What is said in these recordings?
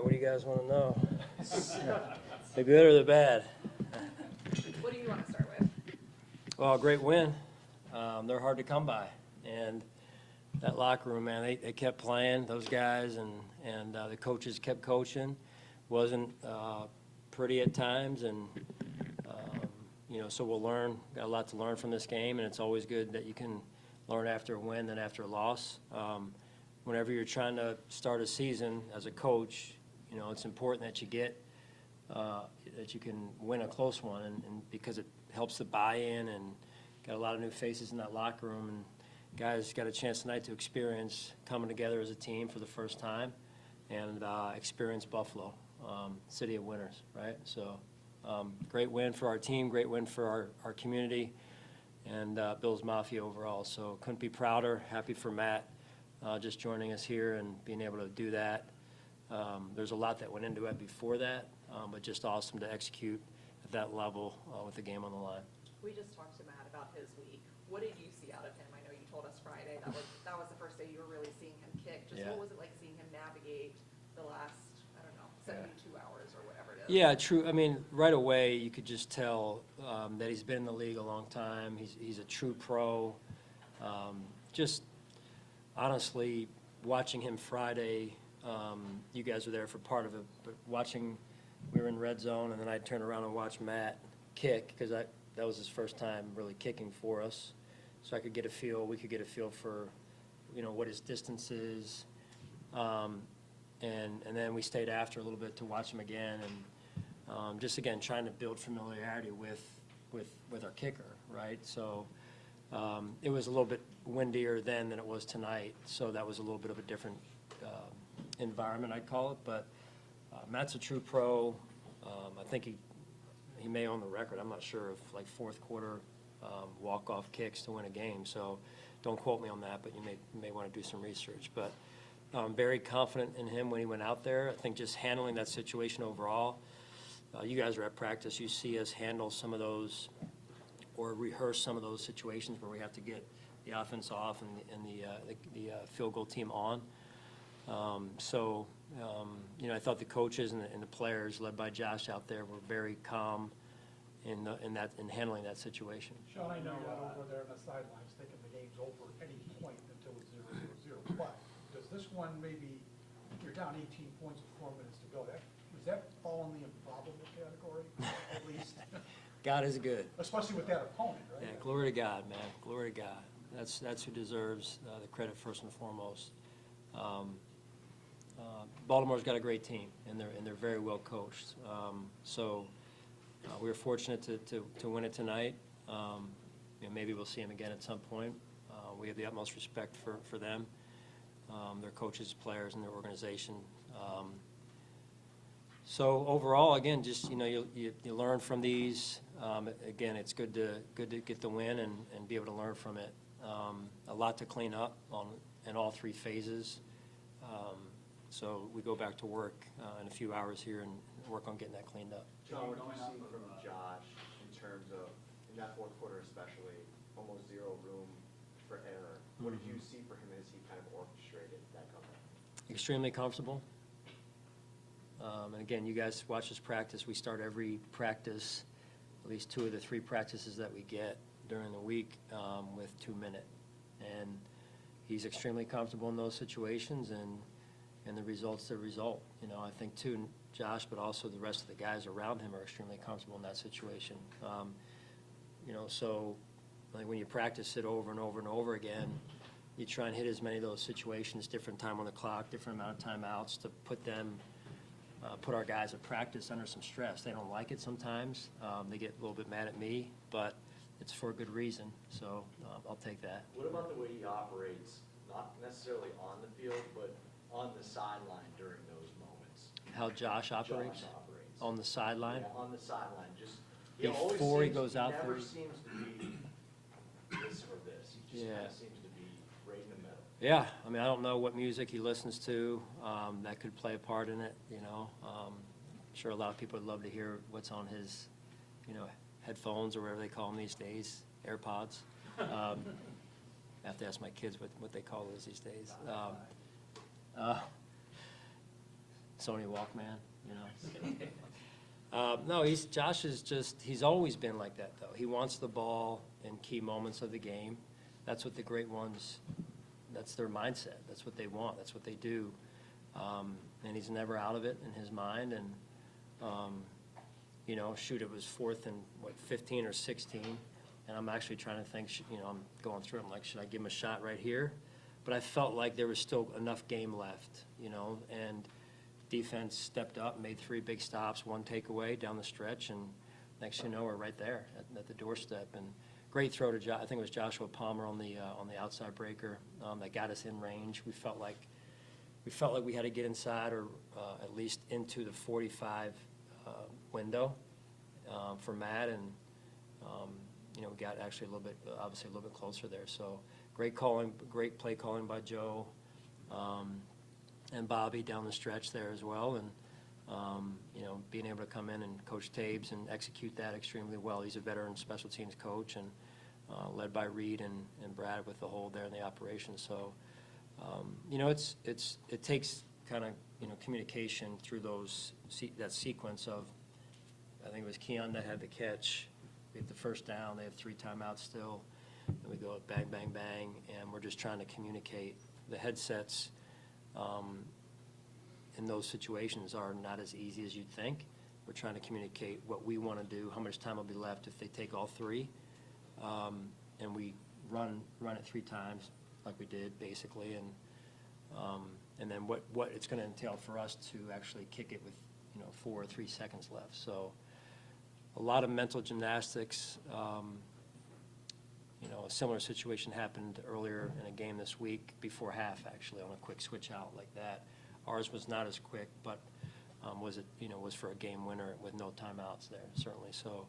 What do you guys want to know? The good or the bad? What do you want to start with? Well, great win. They're hard to come by, and that locker room, man, they kept playing, those guys, and the coaches kept coaching. Wasn't pretty at times, and so we'll learn. Got a lot to learn from this game, and it's always good that you can learn after a win than after a loss. Whenever you're trying to start a season as a coach, it's important that you get that you can win a close one, and because it helps the buy-in, and got a lot of new faces in that locker room, and guys got a chance tonight to experience coming together as a team for the first time, and experience Buffalo, city of winners, right? So great win for our team, great win for our community, and Bills Mafia overall. So couldn't be prouder. Happy for Matt just joining us here and being able to do that. There's a lot that went into it before that, but just awesome to execute at that level with the game on the line. We just talked to Matt about his week. What did you see out of him? I know you told us Friday that was the first day you were really seeing him kick. Just What was it like seeing him navigate the last, 72 hours or whatever it is? Yeah, true. I mean, right away you could just tell that he's been in the league a long time. He's a true pro. Just honestly, watching him Friday, you guys were there for part of it, but watching, we were in red zone, and then I'd turn around and watch Matt kick, because that was his first time really kicking for us. So I could get a feel, we could get a feel for, what his distance is. And then we stayed after a little bit to watch him again, and just again trying to build familiarity with our kicker, right? So it was a little bit windier then than it was tonight, so that was a little bit of a different environment, I'd call it. But Matt's a true pro. I think he may own the record. I'm not sure if like fourth quarter walk-off kicks to win a game. So don't quote me on that, but you may want to do some research. But I'm very confident in him when he went out there. I think just handling that situation overall. You guys are at practice. You see us handle some of those or rehearse some of those situations where we have to get the offense off and the field goal team on. I thought the coaches and the players, led by Josh out there, were very calm in handling that situation. Sean, I know you're not over there on the sidelines thinking the game's over at any point until it's 0-0, but does this one maybe, you're down 18 points with 4 minutes to go, does that fall in the improbable category, at least? God is good. Especially with that opponent, right? Yeah, glory to God, man. Glory to God. That's who deserves the credit first and foremost. Baltimore's got a great team, and they're very well coached. We were fortunate to win it tonight. Maybe we'll see them again at some point. We have the utmost respect for them, their coaches, players, and their organization. So overall, again, just you learn from these. Again, it's good to get the win and be able to learn from it. A lot to clean up in all three phases. So we go back to work in a few hours here and work on getting that cleaned up. Sean, what do you see from Josh in terms of, in that fourth quarter especially, almost zero room for error? What did you see for him as he kind of orchestrated that comeback? Extremely comfortable. And again, you guys watch us practice. We start every practice, at least 2 of the 3 practices that we get during the week, with 2-minute. And he's extremely comfortable in those situations, and the result's the result. I think too, Josh, but also the rest of the guys around him are extremely comfortable in that situation. So like when you practice it over and over and over again, you try and hit as many of those situations, different time on the clock, different amount of timeouts, to put our guys at practice under some stress. They don't like it sometimes. They get a little bit mad at me, but it's for a good reason. So I'll take that. What about the way he operates, not necessarily on the field, but on the sideline during those moments? How Josh operates? On the sideline? Yeah, on the sideline. Just before he goes out there? He never seems to be this or this. He just kind of seems to be right in the middle. Yeah, I mean, I don't know what music he listens to. That could play a part in it, I'm sure a lot of people would love to hear what's on his, headphones or whatever they call them these days, AirPods. I have to ask my kids what they call those these days. Sony Walkman, you know. No, Josh is just, he's always been like that, though. He wants the ball in key moments of the game. That's what the great ones, that's their mindset. That's what they want. That's what they do. And he's never out of it in his mind. And, you know, shoot, it was 4th and, 15 or 16. And I'm actually trying to think, you know, I'm going through it. I'm like, should I give him a shot right here? But I felt like there was still enough game left, you know, and defense stepped up, made 3 big stops, 1 takeaway down the stretch, and next thing you know, we're right there at the doorstep. And great throw to I think it was Joshua Palmer on the outside breaker that got us in range. We felt like we had to get inside or at least into the 45 window for Matt, and you know, we got actually obviously a little bit closer there. So great play calling by Joe and Bobby down the stretch there as well, and you know, being able to come in and Coach Tabes and execute that extremely well. He's a veteran special teams coach, and led by Reed and Brad with the hold there in the operation. So you know, it takes kind of, you know, communication through that sequence of, I think it was Keon that had the catch. We had the first down. They have 3 timeouts still. And we go bang, bang, bang, and we're just trying to communicate. The headsets in those situations are not as easy as you'd think. We're trying to communicate what we want to do, how much time will be left if they take all 3. And we run it 3 times like we did, basically, and then what it's going to entail for us to actually kick it with, you know, 4 or 3 seconds left. So a lot of mental gymnastics. You know, a similar situation happened earlier in a game this week before half, actually, on a quick switch out like that. Ours was not as quick, but was for a game winner with no timeouts there, certainly. So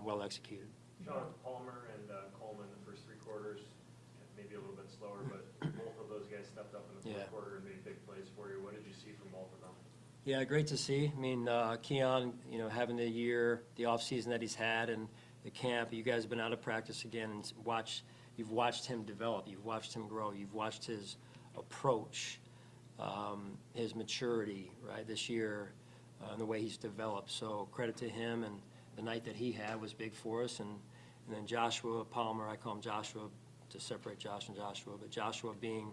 well executed. Sean, Palmer and Coleman the first 3 quarters, maybe a little bit slower, but both of those guys stepped up in the fourth quarter and made big plays for you. What did you see from both of them? Yeah, great to see. I mean, Keon, you know, having the year, the offseason that he's had, and the camp, you guys have been out of practice again, and you've watched him develop, you've watched him grow, you've watched his approach, his maturity, right, this year, and the way he's developed. So credit to him, and the night that he had was big for us. And then Joshua Palmer, I call him Joshua to separate Josh and Joshua, but Joshua being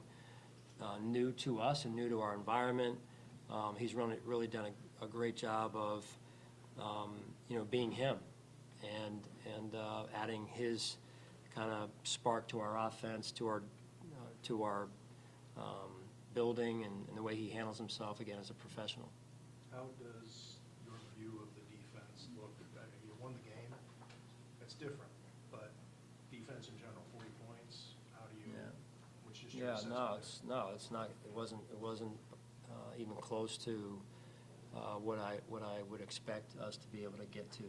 new to us and new to our environment, he's really done a great job of, you know, being him and adding his kind of spark to our offense, to our building, and the way he handles himself, again, as a professional. How does your view of the defense look? I mean, you won the game. That's different, but defense in general, 40 points. How do you? Yeah. Which is your Yeah, assessment? it's not. It wasn't even close to what I would expect us to be able to get to.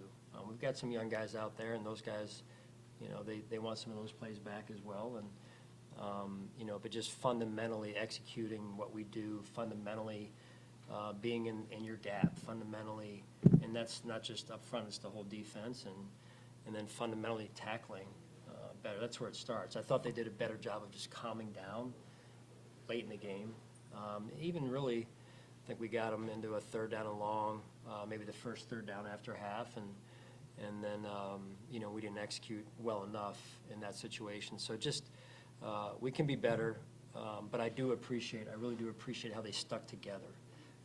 We've got some young guys out there, and those guys, you know, they want some of those plays back as well, and you know, but just fundamentally executing what we do, fundamentally being in your gap, fundamentally, and that's not just up front; it's the whole defense, and then fundamentally tackling better. That's where it starts. I thought they did a better job of just calming down late in the game. Even really, I think we got them into a 3rd down and long, maybe the first 3rd down after half, and then you know, we didn't execute well enough in that situation. So just we can be better, but I really do appreciate how they stuck together,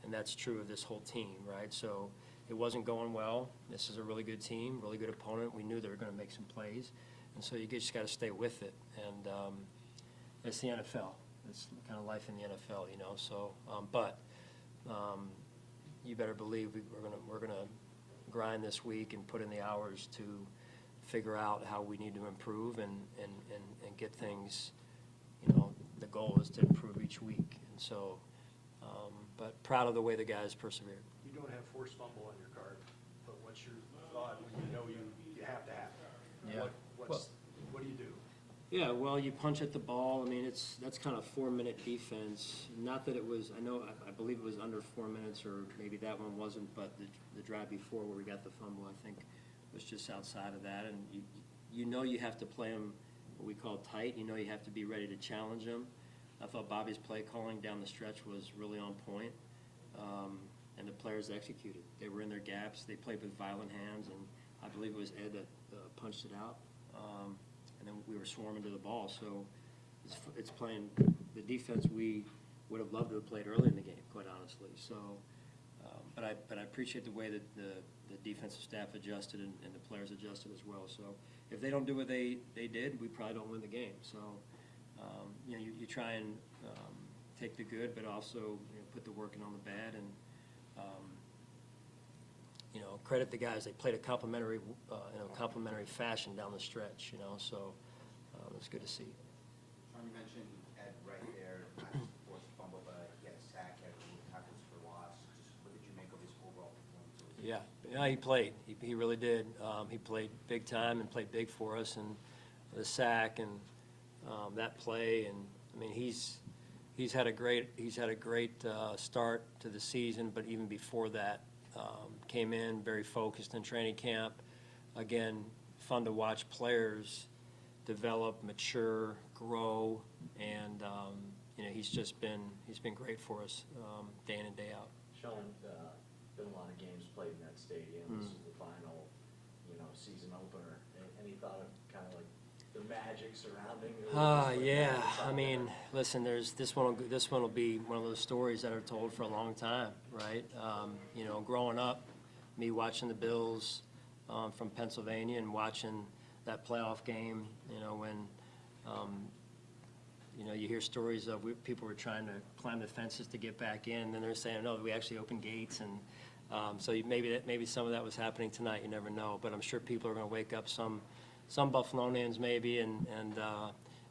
and that's true of this whole team, right? So it wasn't going well. This is a really good team, really good opponent. We knew they were going to make some plays, and so you just got to stay with it. And it's the NFL. It's kind of life in the NFL, you know. So, but you better believe we're gonna grind this week and put in the hours to figure out how we need to improve and get things. You know, the goal is to improve each week, and so. But proud of the way the guys persevered. You don't have forced fumble on your card, but what's your thought when you know you have to have it? Yeah. What do you do? Yeah, well, you punch at the ball. I mean, that's kind of 4-minute defense. Not that it was. I believe it was under 4 minutes, or maybe that one wasn't. But the drive before where we got the fumble, I think, was just outside of that. And you know you have to play them what we call tight. You know you have to be ready to challenge them. I thought Bobby's play calling down the stretch was really on point. players executed. They were in their gaps, they played with violent hands, and I believe it was Ed that punched it out. And then we were swarming to the ball, so it's playing the defense we would have loved to have played early in the game, quite honestly. So, but I appreciate the way that the defensive staff adjusted and the players adjusted as well. So if they don't do what they did, we probably don't win the game. So, you try and take the good, but also put the work in on the bad, and credit the guys. They played a complimentary fashion down the stretch. So it's good to see. Sean, you mentioned Ed right there, not just the forced fumble, but he had a sack, had tackles for loss. Just what did you make of his overall performance? Yeah, he played. He really did. He played big time and played big for us, and the sack and that play, and I mean he's had a great start to the season, but even before that, came in very focused in training camp. Again, fun to watch players develop, mature, grow, and he's been great for us day in and day out. Sean, been a lot of games played in that stadium. This is the final, season opener. Any thought of kind of like the magic surrounding it? Yeah. I mean, listen, this one will be one of those stories that are told for a long time, right? Growing up, me watching the Bills from Pennsylvania and watching that playoff game, when you hear stories of people were trying to climb the fences to get back in, and then they're saying, no, we actually opened gates, and so maybe some of that was happening tonight. You never know, but I'm sure people are going to wake up, some Buffalonians maybe, and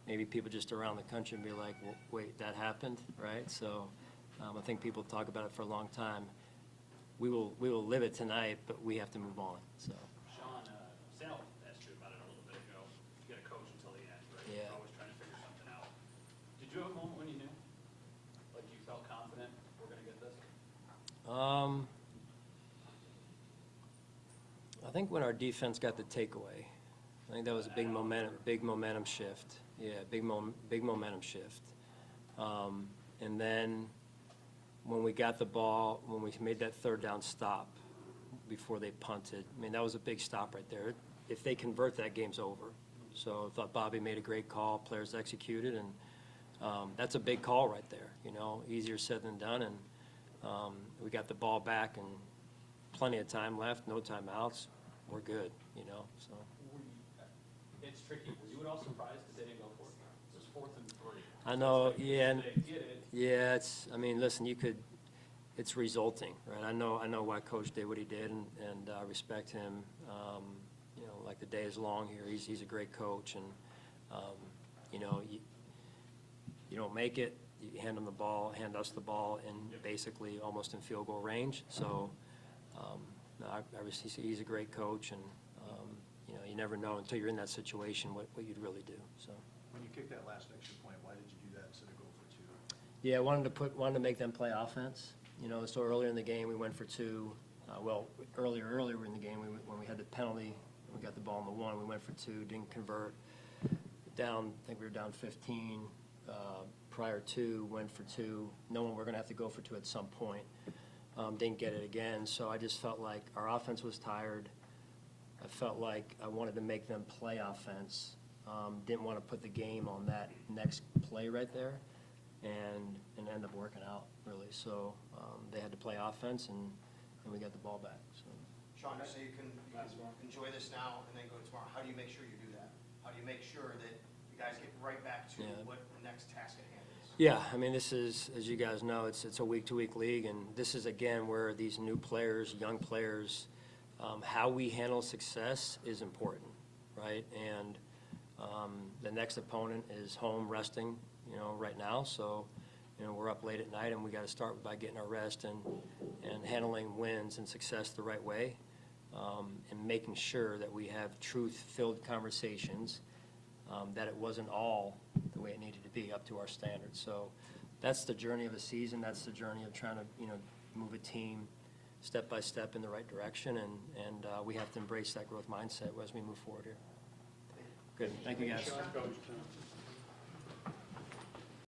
maybe people just around the country and be like, well, wait, that happened, right? So I think people talk about it for a long time. We will live it tonight, but we have to move on. So. Sean, Sal asked you about it a little bit ago. You got to coach until the end, right? Yeah. You're always trying to figure something out. Did you have a moment when you knew? Like you felt confident we're going to get this? I think when our defense got the takeaway, I think that was a big momentum shift. Yeah, big momentum shift. And then when we got the ball, when we made that third down stop before they punted, I mean, that was a big stop right there. If they convert, that game's over. So I thought Bobby made a great call, players executed, and that's a big call right there, easier said than done. And we got the ball back and plenty of time left, no timeouts. We're good, so. It's tricky. Were you at all surprised that they didn't go for it? It was 4th and 3. I know, It's like, yeah. if they get it. Yeah, listen, it's resulting, right? I know why Coach did what he did, and I respect him. Like the day is long here. He's a great coach, and, you don't make it, you hand us the ball, and basically almost in field goal range. So, he's a great coach, and, you never know until you're in that situation what you'd really do, so. When you kicked that last extra point, why did you do that instead of go for 2? Yeah, I wanted to make them play offense. So earlier in the game, we went for 2. Earlier in the game, when we had the penalty, we got the ball on the 1, we went for 2, didn't convert. I think we were down 15 prior to, went for 2, knowing we're going to have to go for 2 at some point. Didn't get it again, so I just felt like our offense was tired. I felt like I wanted to make them play offense. Didn't want to put the game on that next play right there, and end up working out, really. So they had to play offense, and we got the ball back. So. Sean, you say you can enjoy this now and then go tomorrow. How do you make sure you do that? How do you make sure that you guys get right back to what the next task at hand is? Yeah, I mean, this is, as you guys know, it's a week-to-week league, and this is, again, where these new players, young players, how we handle success is important, right? And the next opponent is home resting, right now. So, we're up late at night, and we got to start by getting our rest and handling wins and success the right way, and making sure that we have truth-filled conversations, that it wasn't all the way it needed to be up to our standards. So that's the journey of a season. That's the journey of trying to, move a team step by step in the right direction, and we have to embrace that growth mindset as we move forward here. Good. Thank you, guys. Coach.